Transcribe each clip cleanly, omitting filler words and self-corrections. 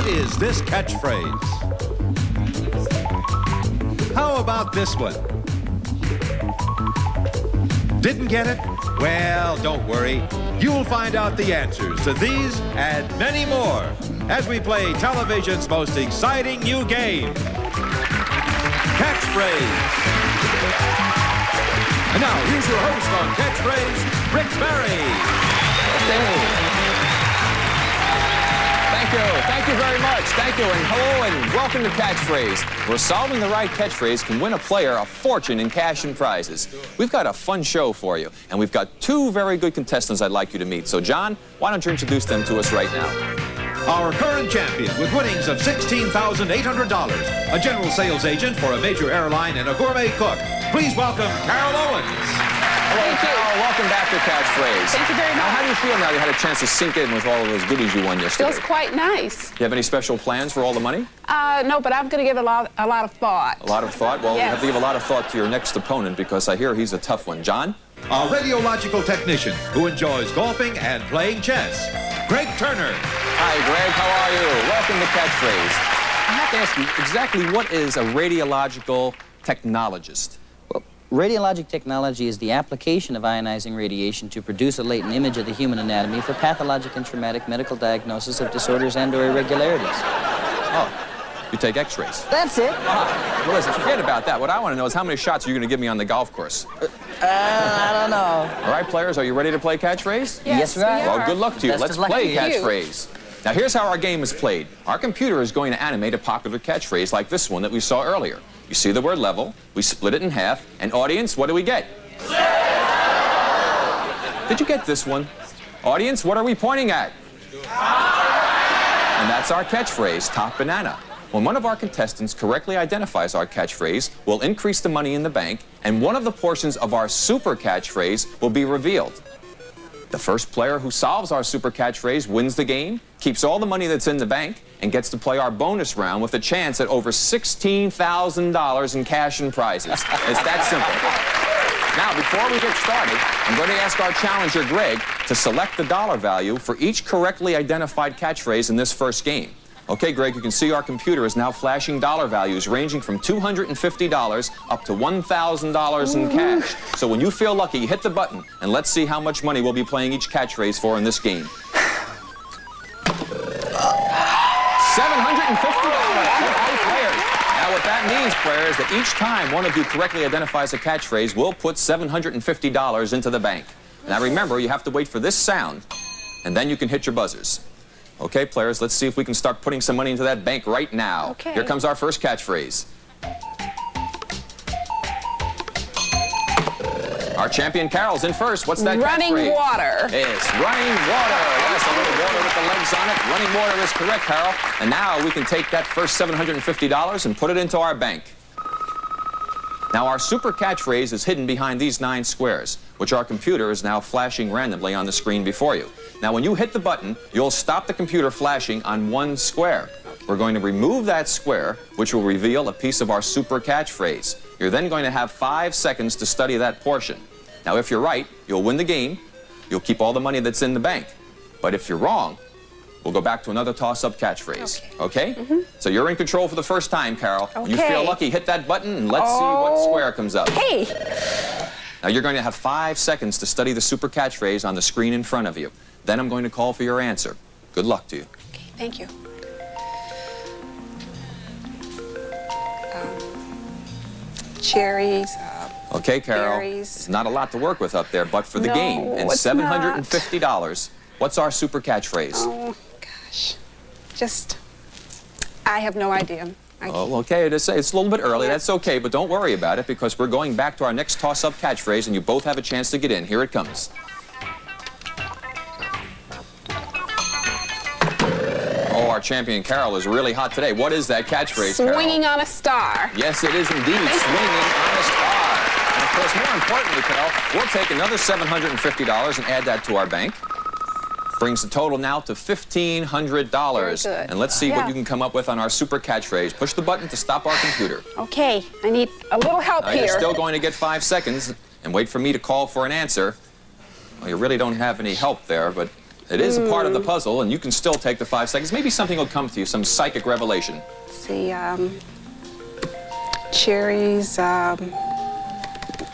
What is this catchphrase? How about this one? Didn't get it? Well, don't worry. You'll find out the answers to these and many more as we play television's most exciting new game, Catchphrase. And now, here's your host on Catchphrase, Rick Barry. Thank you very much. Thank you, and hello, and welcome to Catchphrase, where solving the right catchphrase can win a player a fortune in cash and prizes. We've got a fun show for you, and we've got two very good contestants I'd like you to meet. So, John, why don't you introduce them to us right now? Our current champion with winnings of $16,800, a general sales agent for a major airline and a gourmet cook. Please welcome Carol Owens. Hello, Carol. Welcome back to Catchphrase. Thank you very much. Now, how do you feel now you had a chance to sink in with all of those goodies you won yesterday? Feels quite nice. Do you have any special plans for all the money? No, but I'm going to give it a lot of thought. A lot of thought? Well, yes. You have to give a lot of thought to your next opponent because I hear he's a tough one. John? Our radiological technician who enjoys golfing and playing chess, Greg Turner. Hi, Greg. How are you? Welcome to Catchphrase. I have to ask you, exactly what is a radiological technologist? Radiologic technology is the application of ionizing radiation to produce a latent image of the human anatomy for pathologic and traumatic medical diagnosis of disorders and/or irregularities. Oh, you take x-rays. That's it. Well, listen, forget about that. What I want to know is how many shots are you going to give me on the golf course? I don't know. All right, players, are you ready to play Catchphrase? Yes, we are. Well, good luck to you. Best Let's of luck play to you. Catchphrase. Now, here's how our game is played. Our computer is going to animate a popular catchphrase like this one that we saw earlier. You see the word level, we split it in half, and audience, what do we get? Did you get this one? Audience, what are we pointing at? And that's our catchphrase, top banana. When one of our contestants correctly identifies our catchphrase, we'll increase the money in the bank, and one of the portions of our super catchphrase will be revealed. The first player who solves our super catchphrase wins the game, keeps all the money that's in the bank, and gets to play our bonus round with a chance at over $16,000 in cash and prizes. It's that simple. Now, before we get started, I'm going to ask our challenger, Greg, to select the dollar value for each correctly identified catchphrase in this first game. Okay, Greg, you can see our computer is now flashing dollar values ranging from $250 up to $1,000 in cash. So when you feel lucky, hit the button, and let's see how much money we'll be playing each catchphrase for in this game. $750. Okay, players. Now, what that means, players, that each time one of you correctly identifies a catchphrase, we'll put $750 into the bank. Now, remember, you have to wait for this sound, and then you can hit your buzzers. Okay, players, let's see if we can start putting some money into that bank right now. Okay. Here comes our first catchphrase. Our champion Carol's in first. What's that Running catchphrase? water. It's running water. Yes, a little water with the legs on it. Running water is correct, Carol. And now we can take that first $750 and put it into our bank. Now, our super catchphrase is hidden behind these 9 squares, which our computer is now flashing randomly on the screen before you. Now, when you hit the button, you'll stop the computer flashing on 1 square. We're going to remove that square, which will reveal a piece of our super catchphrase. You're then going to have 5 seconds to study that portion. Now, if you're right, you'll win the game. You'll keep all the money that's in the bank. But if you're wrong, we'll go back to another toss-up catchphrase. Okay? So you're in control for the first time, Carol. When you feel lucky, hit that button, and let's see what square comes up. Hey! Now, you're going to have 5 seconds to study the super catchphrase on the screen in front of you. Then I'm going to call for your answer. Good luck to you. Okay, thank you. Cherries. Okay, Carol. Berries. There's not a lot to work with up there, but for the game, and it's $750, what's our super catchphrase? Oh, gosh. I have no idea. Oh, okay, it's a little bit early. That's okay, but don't worry about it because we're going back to our next toss-up catchphrase, and you both have a chance to get in. Here it comes. Oh, our champion Carol is really hot today. What is that catchphrase, Carol? Swinging on a star. Yes, it is indeed. Swinging on a star. And of course, more importantly, Carol, we'll take another $750 and add that to our bank. Brings the total now to $1,500. Very good. And let's see what you can come up with on our super catchphrase. Push the button to stop our computer. Okay, I need a little help Now, here. you're still going to get 5 seconds and wait for me to call for an answer. Well, you really don't have any help there, but It is a part of the puzzle, and you can still take the 5 seconds. Maybe something will come to you, some psychic revelation. Let's see, cherries,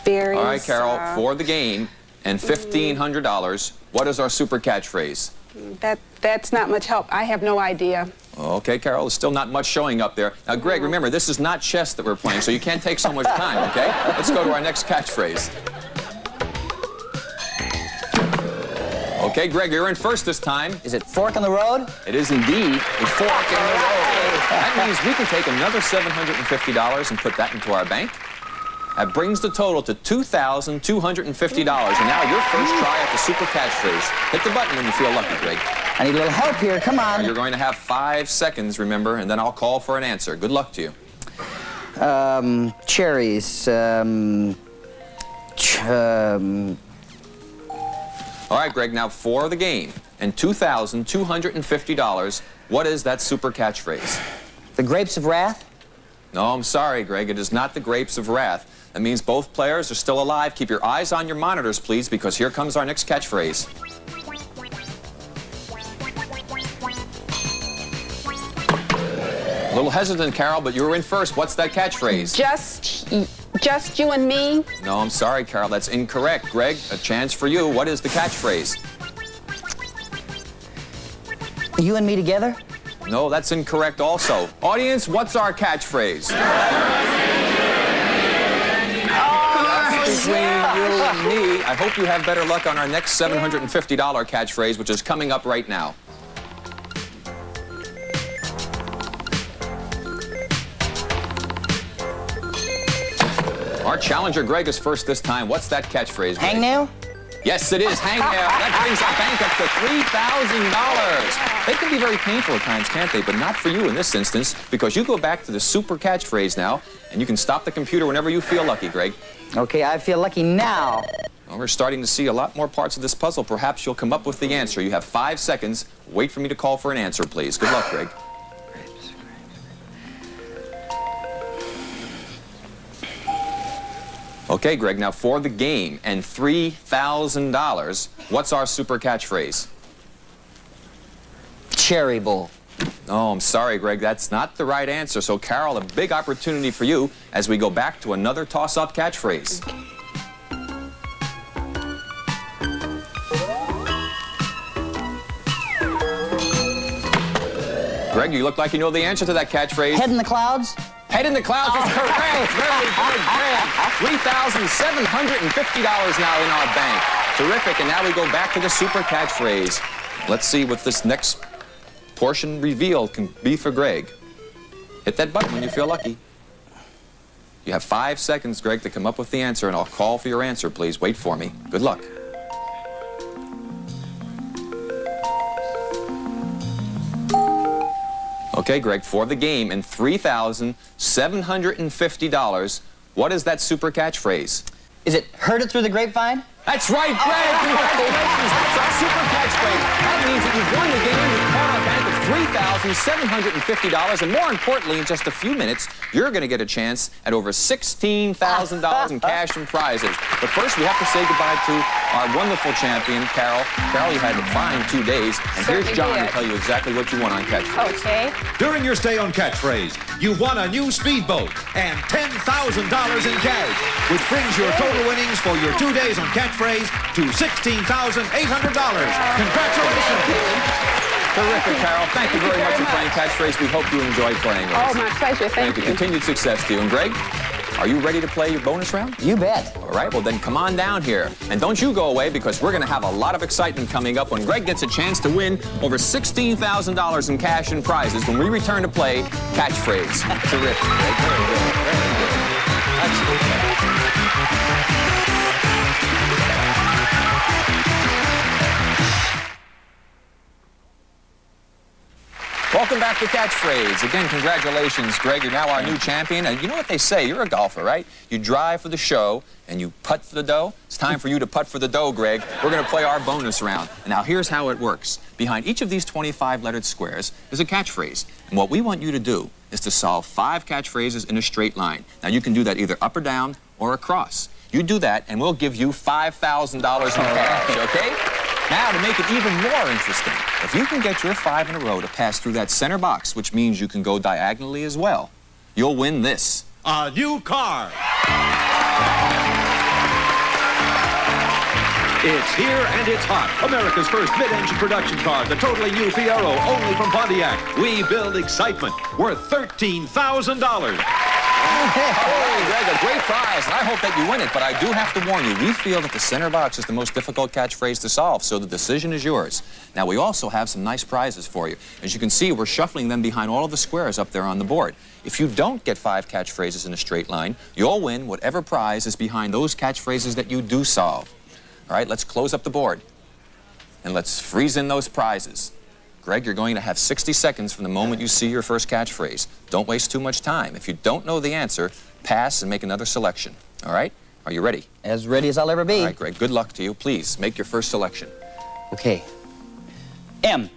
berries. All right, Carol, for the game and $1,500, what is our super catchphrase? That's not much help. I have no idea. Okay, Carol, there's still not much showing up there. Now, Greg, remember, this is not chess that we're playing, so you can't take so much time, okay? Let's go to our next catchphrase. Okay, Greg, you're in first this time. Is it fork in the road? It is indeed a fork in the road. That means we can take another $750 and put that into our bank. That brings the total to $2,250. And now your first try at the super catchphrase. Hit the button when you feel lucky, Greg. I need a little help here. Come on. You're going to have 5 seconds, remember, and then I'll call for an answer. Good luck to you. Cherries. All right, Greg, now for the game and $2,250, what is that super catchphrase? The grapes of wrath? No, I'm sorry, Greg. It is not the grapes of wrath. That means both players are still alive. Keep your eyes on your monitors, please, because here comes our next catchphrase. A little hesitant, Carol, but you were in first. What's that catchphrase? Just you and me? No, I'm sorry, Carol. That's incorrect. Greg, a chance for you. What is the catchphrase? You and me together? No, that's incorrect also. Audience, what's our catchphrase? Between you and me. I hope you have better luck on our next $750 catchphrase, which is coming up right now. Our challenger, Greg, is first this time. What's that catchphrase, Greg? Hangnail? Yes, it is. Hangnail. That brings our bank up to $3,000. They can be very painful at times, can't they? But not for you in this instance, because you go back to the super catchphrase now, and you can stop the computer whenever you feel lucky, Greg. Okay, I feel lucky now. Well, we're starting to see a lot more parts of this puzzle. Perhaps you'll come up with the answer. You have 5 seconds. Wait for me to call for an answer, please. Good luck, Greg. Okay, Greg, now for the game and $3,000, what's our super catchphrase? Cherry bowl. Oh, I'm sorry, Greg, that's not the right answer. So, Carol, a big opportunity for you as we go back to another toss-up catchphrase. Greg, you look like you know the answer to that catchphrase. Head in the clouds? Head in the clouds is correct. Very good, Greg. $3,750 now in our bank. Terrific. And now we go back to the super catchphrase. Let's see what this next portion revealed can be for Greg. Hit that button when you feel lucky. You have 5 seconds, Greg, to come up with the answer, and I'll call for your answer. Please wait for me. Good luck. Okay, Greg, for the game and $3,750, what is that super catchphrase? Is it heard it through the grapevine? That's right, Greg! Congratulations! That's our super catchphrase. That means that you've won the game. You've caught our bank of $3,750, and more importantly, in just a few minutes, you're going to get a chance at over $16,000 in cash and prizes. But first, we have to say goodbye to our wonderful champion, Carol. Carol, you had a fine 2 days, and here's John to tell you exactly what you won on Catchphrase. Okay. During your stay on Catchphrase, you've won a new speedboat and $10,000 in cash, which brings your total winnings for your 2 days on Catchphrase to $16,800. Congratulations! Terrific, Carol. Thank you very much for playing Catchphrase. We hope you enjoyed playing with us. Oh, my pleasure. Thank you. Continued success to you. And Greg, are you ready to play your bonus round? You bet. All right, well then come on down here. And don't you go away, because we're going to have a lot of excitement coming up when Greg gets a chance to win over $16,000 in cash and prizes when we return to play Catchphrase. Terrific, Greg. Very good. Very good. Excellent. Welcome back to Catchphrase. Again, congratulations, Greg. You're now our new champion. And you know what they say, you're a golfer, right? You drive for the show and you putt for the dough. It's time for you to putt for the dough, Greg. We're going to play our bonus round. And now here's how it works. Behind each of these 25-lettered squares is a catchphrase. And what we want you to do is to solve 5 catchphrases in a straight line. Now, you can do that either up or down or across. You do that, and we'll give you $5,000 in cash, okay? Now, to make it even more interesting, if you can get your 5 in a row to pass through that center box, which means you can go diagonally as well, you'll win this. A new car. It's here and it's hot. America's first mid-engine production car, the totally new Fiero, only from Pontiac. We build excitement, worth $13,000. Hey, Greg, a great prize, and I hope that you win it, but I do have to warn you, we feel that the center box is the most difficult catchphrase to solve, so the decision is yours. Now, we also have some nice prizes for you. As you can see, we're shuffling them behind all of the squares up there on the board. If you don't get 5 catchphrases in a straight line, you'll win whatever prize is behind those catchphrases that you do solve. All right, let's close up the board, and let's freeze in those prizes. Greg, you're going to have 60 seconds from the moment you see your first catchphrase. Don't waste too much time. If you don't know the answer, pass and make another selection. All right? Are you ready? As ready as I'll ever be. All right, Greg, good luck to you. Please, make your first selection. Okay. M.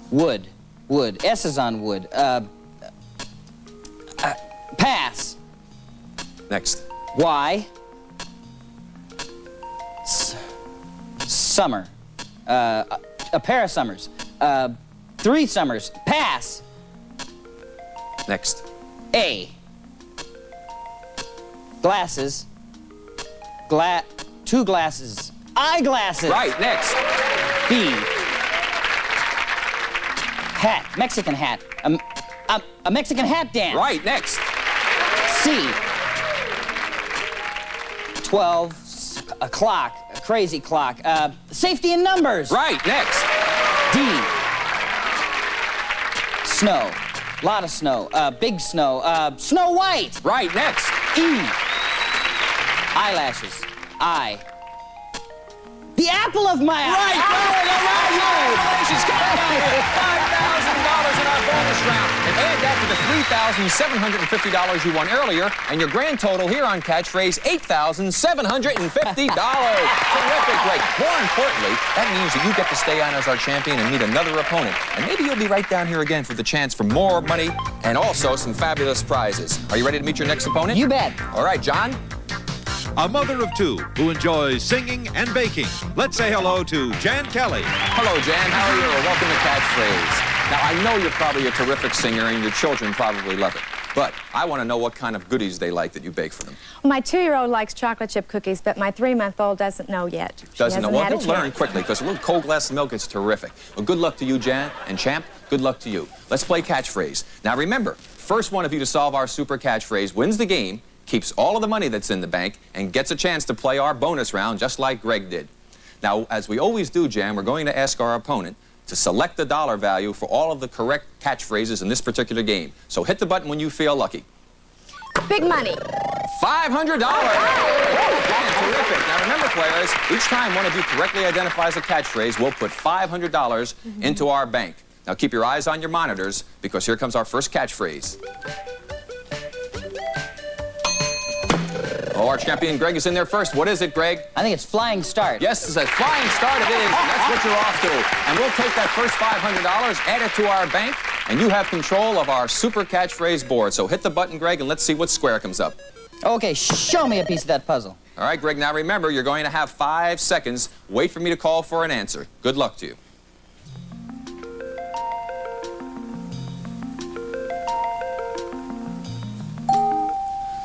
Wood. Wood. S is on wood. Pass. Next. Y. Summer. A pair of summers. 3 summers. Pass. Next. A. Glasses. 2 glasses. Eyeglasses. Right, next. B. Hat. Mexican hat. A Mexican hat dance. Right, next. C. 12. A clock. A crazy clock. Safety in numbers. Right, next. D. Snow. Lot of snow. Big snow. Snow White. Right, next. E. Eyelashes. I. The apple of my eye. Right, congratulations, $5,000 in our bonus round. And add that to the $3,750 you won earlier, and your grand total here on Catchphrase, $8,750. Terrific, Greg. More importantly, that means that you get to stay on as our champion and meet another opponent. And maybe you'll be right down here again for the chance for more money and also some fabulous prizes. Are you ready to meet your next opponent? You bet. All right, John. A mother of 2 who enjoys singing and baking. Let's say hello to Jan Kelly. Hello, Jan. How are you? Welcome to Catchphrase. Now, I know you're probably a terrific singer, and your children probably love it. But I want to know what kind of goodies they like that you bake for them. Well, my 2-year-old likes chocolate chip cookies, but my 3-month-old doesn't know yet. Doesn't know? Well, had a they'll learn chance. quickly, because a little cold glass of milk is terrific. Well, good luck to you, Jan. And Champ, good luck to you. Let's play Catchphrase. Now, remember, first one of you to solve our super catchphrase wins the game, keeps all of the money that's in the bank, and gets a chance to play our bonus round just like Greg did. Now, as we always do, Jan, we're going to ask our opponent to select the dollar value for all of the correct catchphrases in this particular game. So hit the button when you feel lucky. Big money. $500! Jan, terrific. Now remember, players, each time one of you correctly identifies a catchphrase, we'll put $500 into our bank. Now keep your eyes on your monitors, because here comes our first catchphrase. Oh, our champion Greg is in there first. What is it, Greg? I think it's flying start. Yes, it's a flying start it is. That's what you're off to. And we'll take that first $500, add it to our bank, and you have control of our super catchphrase board. So hit the button, Greg, and let's see what square comes up. Okay, show me a piece of that puzzle. All right, Greg, now remember, you're going to have 5 seconds. Wait for me to call for an answer. Good luck to you.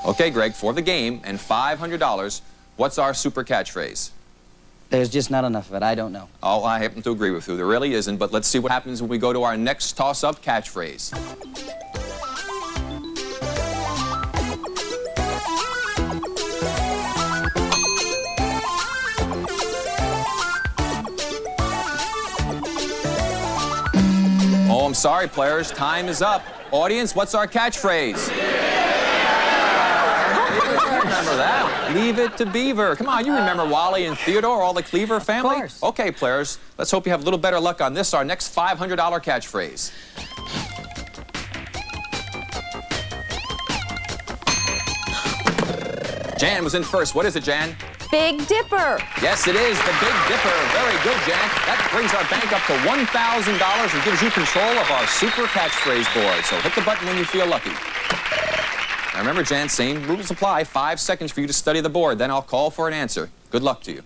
Okay, Greg, for the game and $500, what's our super catchphrase? There's just not enough of it. I don't know. Oh, I happen to agree with you. There really isn't, but let's see what happens when we go to our next toss-up catchphrase. Oh, I'm sorry, players. Time is up. Audience, what's our catchphrase? Remember that? Leave it to Beaver. Come on, you remember Wally and Theodore, all the Cleaver family? Of course. Okay, players, let's hope you have a little better luck on this, our next $500 catchphrase. Jan was in first. What is it, Jan? Big Dipper. Yes, it is the Big Dipper. Very good, Jan. That brings our bank up to $1,000 and gives you control of our super catchphrase board. So hit the button when you feel lucky. Now remember, Jan, same rules apply. 5 seconds for you to study the board. Then I'll call for an answer. Good luck to you.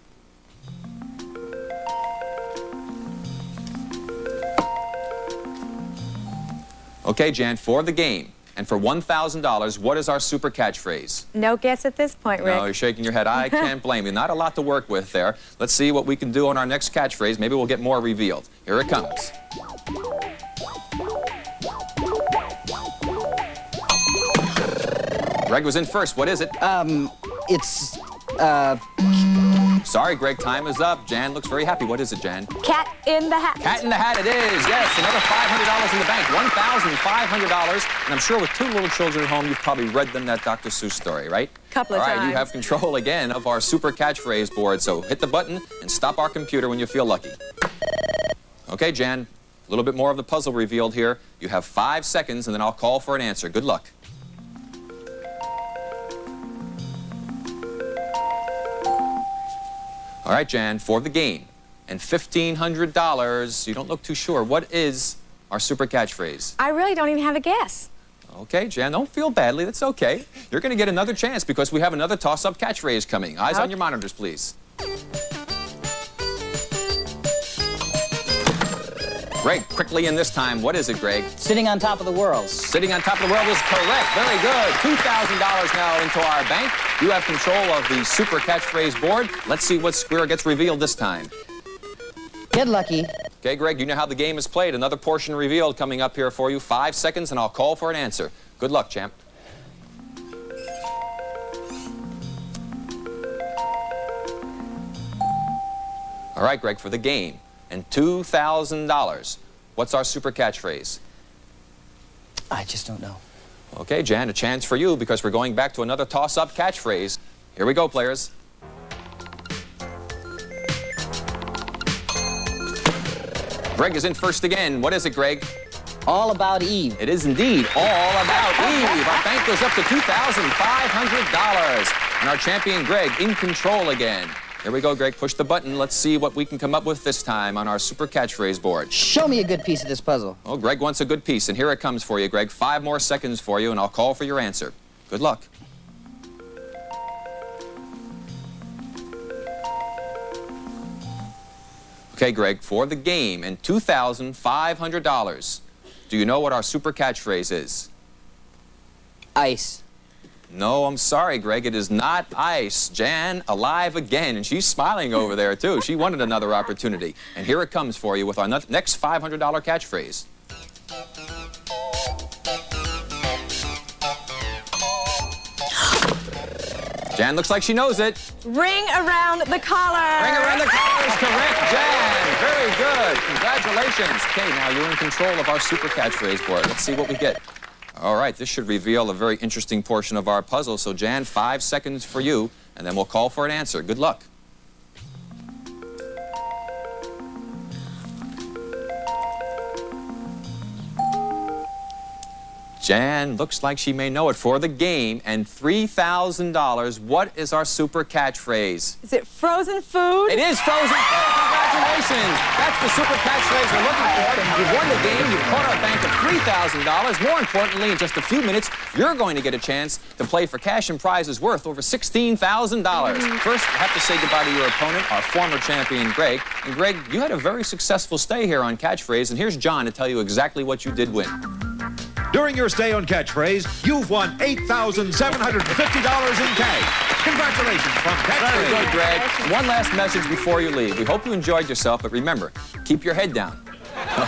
Okay, Jan, for the game and for $1,000, what is our super catchphrase? No guess at this point, Rick. No, you're shaking your head. I can't blame you. Not a lot to work with there. Let's see what we can do on our next catchphrase. Maybe we'll get more revealed. Here it comes. Greg was in first. What is it? It's, Sorry, Greg, time is up. Jan looks very happy. What is it, Jan? Cat in the Hat. Cat in the Hat it is. Yes, another $500 in the bank. $1,500. And I'm sure with 2 little children at home, you've probably read them that Dr. Seuss story, right? Couple of All right, times. you have control again of our super catchphrase board. So hit the button and stop our computer when you feel lucky. Okay, Jan, a little bit more of the puzzle revealed here. You have 5 seconds, and then I'll call for an answer. Good luck. All right, Jan, for the game and $1,500, you don't look too sure. What is our super catchphrase? I really don't even have a guess. Okay, Jan, don't feel badly. That's okay. You're going to get another chance because we have another toss-up catchphrase coming. Eyes on your monitors, please. Greg, quickly in this time. What is it, Greg? sitting on top of the world. Sitting on top of the world is correct. Very good. $2,000 now into our bank. You have control of the super catchphrase board. Let's see what square gets revealed this time. Get lucky. Okay, Greg, you know how the game is played. Another portion revealed coming up here for you. 5 seconds, and I'll call for an answer. Good luck, champ. All right, Greg, for the game and $2,000. What's our super catchphrase? I just don't know. Okay, Jan, a chance for you because we're going back to another toss-up catchphrase. Here we go, players. Greg is in first again. What is it, Greg? All about Eve. It is indeed all about Eve. Our bank goes up to $2,500. And our champion, Greg, in control again. Here we go, Greg. Push the button. Let's see what we can come up with this time on our super catchphrase board. Show me a good piece of this puzzle. Oh, Greg wants a good piece, and here it comes for you, Greg. 5 more seconds for you, and I'll call for your answer. Good luck. Okay, Greg, for the game and $2,500, do you know what our super catchphrase is? Ice. No, I'm sorry, Greg. It is not ice. Jan, alive again, and she's smiling over there, too. She wanted another opportunity. And here it comes for you with our next $500 catchphrase. Jan looks like she knows it. Ring around the collar. Ring around the collar is correct, Jan. Very good. Congratulations. Okay, now you're in control of our super catchphrase board. Let's see what we get. All right, this should reveal a very interesting portion of our puzzle. So, Jan, 5 seconds for you, and then we'll call for an answer. Good luck. Jan looks like she may know it. For the game and $3,000, what is our super catchphrase? Is it frozen food? It is frozen food. Congratulations. That's the super catchphrase we're looking for. You've won the game. You've caught our bank of $3,000. More importantly, in just a few minutes, you're going to get a chance to play for cash and prizes worth over $16,000. First, I have to say goodbye to your opponent, our former champion, Greg. And Greg, you had a very successful stay here on Catchphrase, and here's John to tell you exactly what you did win. During your stay on Catchphrase, you've won $8,750 in cash. Congratulations from Catchphrase. Very good, Greg. One last message before you leave. We hope you enjoyed yourself, but remember, keep your head down.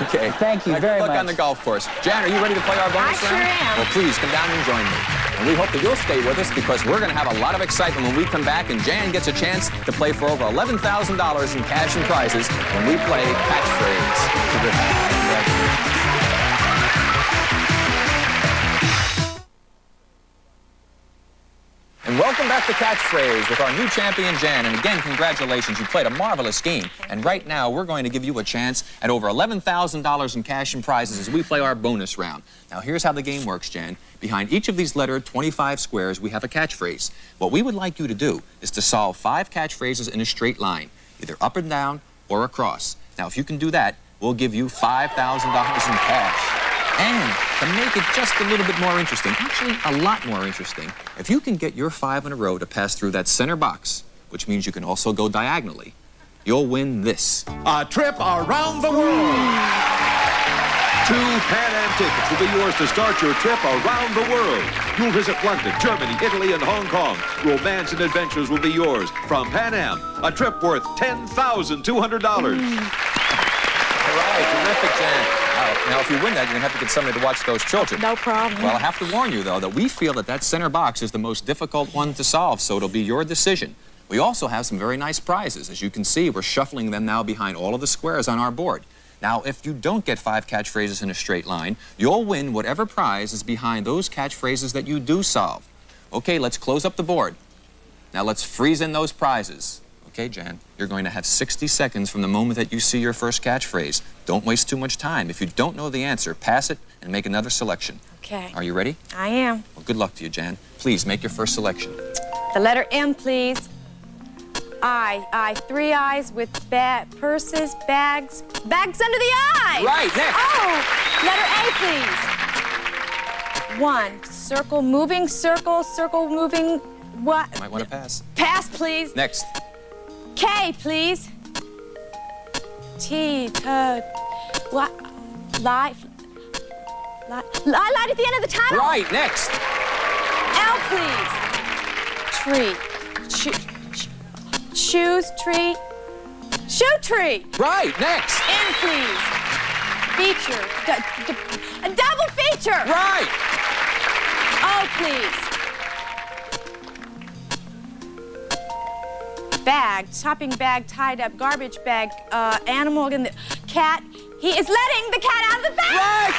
Okay. Thank you very Good luck much. on the golf course. Jan, are you ready to play our bonus round? I sure am. Well, please come down and join me. And we hope that you'll stay with us because we're going to have a lot of excitement when we come back and Jan gets a chance to play for over $11,000 in cash and prizes when we play Catchphrase. And welcome back to Catchphrase with our new champion, Jan. And again, congratulations. You played a marvelous game. And right now, we're going to give you a chance at over $11,000 in cash and prizes as we play our bonus round. Now, here's how the game works, Jan. Behind each of these lettered 25 squares, we have a catchphrase. What we would like you to do is to solve 5 catchphrases in a straight line, either up and down or across. Now, if you can do that, we'll give you $5,000 in cash. And to make it just a little bit more interesting, actually a lot more interesting, if you can get your 5 in a row to pass through that center box, which means you can also go diagonally, you'll win this. A trip around the world. 2 Pan Am tickets will be yours to start your trip around the world. You'll visit London, Germany, Italy, and Hong Kong. Romance and adventures will be yours from Pan Am. A trip worth $10,200. All right, terrific, Jan. Now, if you win that, you're going to have to get somebody to watch those children. No problem. Well, I have to warn you, though, that we feel that center box is the most difficult one to solve, so it'll be your decision. We also have some very nice prizes. As you can see, we're shuffling them now behind all of the squares on our board. Now, if you don't get 5 catchphrases in a straight line, you'll win whatever prize is behind those catchphrases that you do solve. Okay, let's close up the board. Now, let's freeze in those prizes. Okay, Jan, you're going to have 60 seconds from the moment that you see your first catchphrase. Don't waste too much time. If you don't know the answer, pass it and make another selection. Okay. Are you ready? I am. Well, good luck to you, Jan. Please make your first selection. The letter M, please. I. 3 eyes with purses, bags under the eye. Right, next. Oh, letter A, please. 1, circle, moving, circle, moving, what? You might want to pass. Pass, please. Next. K, please. T, what? Light at the end of the tunnel. Right, next. L, please. Tree. Shoes, tree. Shoe tree. Right, next. N, please. Feature. A double feature. Right. O, please. Bag. Shopping bag, tied up, garbage bag, animal in the cat. He is letting the cat out of the bag. Right.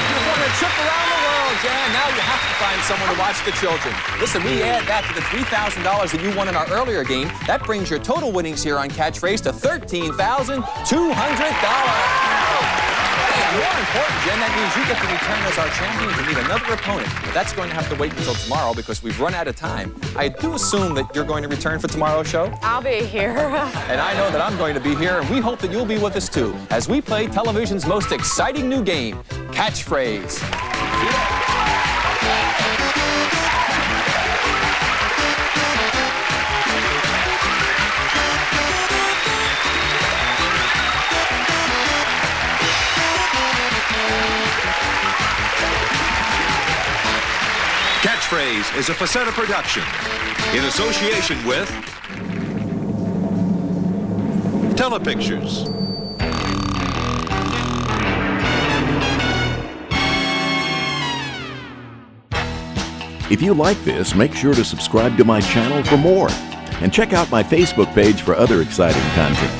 You won a trip around the world, Jan. Now you have to find someone to watch the children. Listen, we add that to the $3,000 that you won in our earlier game. That brings your total winnings here on Catchphrase to $13,200. And more important, Jen, that means you get to return as our champion to meet another opponent. But that's going to have to wait until tomorrow because we've run out of time. I do assume that you're going to return for tomorrow's show. I'll be here. And I know that I'm going to be here, and we hope that you'll be with us too as we play television's most exciting new game, Catchphrase. Catchphrase is a Facetta production in association with Telepictures. If you like this, make sure to subscribe to my channel for more. And check out my Facebook page for other exciting content.